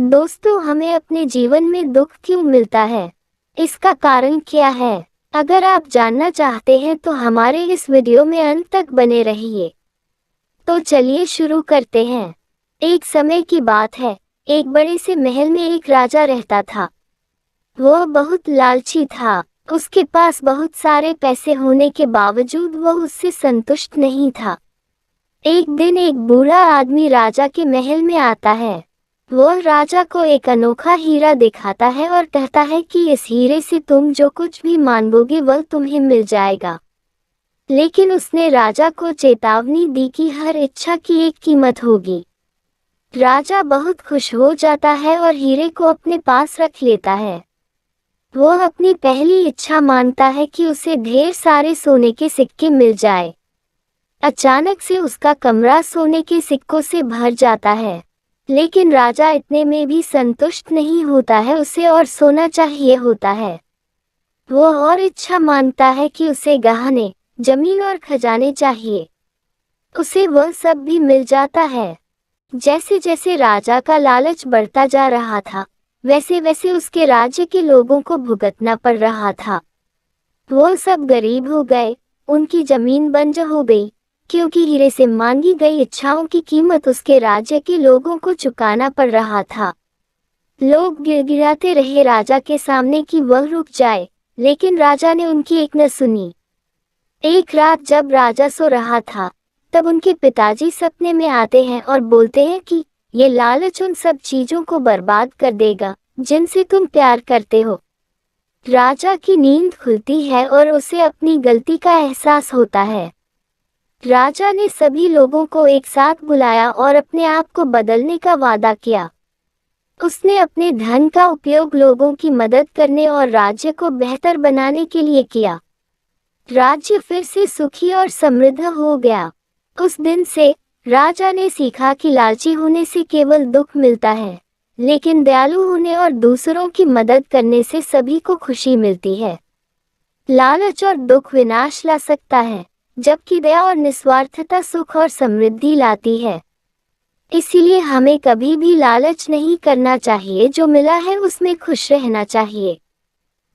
दोस्तों, हमें अपने जीवन में दुख क्यों मिलता है? इसका कारण क्या है? अगर आप जानना चाहते हैं तो हमारे इस वीडियो में अंत तक बने रहिए। तो चलिए शुरू करते हैं। एक समय की बात है, एक बड़े से महल में एक राजा रहता था। वह बहुत लालची था। उसके पास बहुत सारे पैसे होने के बावजूद वह उससे संतुष्ट नहीं था। एक दिन एक बूढ़ा आदमी राजा के महल में आता है। वह राजा को एक अनोखा हीरा दिखाता है और कहता है कि इस हीरे से तुम जो कुछ भी मांगोगे वह तुम्हें मिल जाएगा। लेकिन उसने राजा को चेतावनी दी कि हर इच्छा की एक कीमत होगी। राजा बहुत खुश हो जाता है और हीरे को अपने पास रख लेता है। वह अपनी पहली इच्छा मानता है कि उसे ढेर सारे सोने के सिक्के मिल जाए। अचानक से उसका कमरा सोने के सिक्कों से भर जाता है। लेकिन राजा इतने में भी संतुष्ट नहीं होता है, उसे और सोना चाहिए होता है। वो और इच्छा मानता है कि उसे गहने, जमीन और खजाने चाहिए। उसे वह सब भी मिल जाता है। जैसे जैसे राजा का लालच बढ़ता जा रहा था, वैसे वैसे उसके राज्य के लोगों को भुगतना पड़ रहा था। वो सब गरीब हो गए, उनकी जमीन बंजर हो गई, क्योंकि हीरे से मांगी गई इच्छाओं की कीमत उसके राज्य के लोगों को चुकाना पड़ रहा था। लोग गिड़गिड़ाते रहे राजा के सामने कि वह रुक जाए, लेकिन राजा ने उनकी एक न सुनी। एक रात जब राजा सो रहा था, तब उनके पिताजी सपने में आते हैं और बोलते हैं कि ये लालच उन सब चीजों को बर्बाद कर देगा जिनसे तुम प्यार करते हो। राजा की नींद खुलती है और उसे अपनी गलती का एहसास होता है। राजा ने सभी लोगों को एक साथ बुलाया और अपने आप को बदलने का वादा किया। उसने अपने धन का उपयोग लोगों की मदद करने और राज्य को बेहतर बनाने के लिए किया। राज्य फिर से सुखी और समृद्ध हो गया। उस दिन से राजा ने सीखा कि लालची होने से केवल दुख मिलता है, लेकिन दयालु होने और दूसरों की मदद करने से सभी को खुशी मिलती है। लालच और दुख विनाश ला सकता है, जबकि दया और निस्वार्थता सुख और समृद्धि लाती है। इसीलिए हमें कभी भी लालच नहीं करना चाहिए, जो मिला है उसमें खुश रहना चाहिए।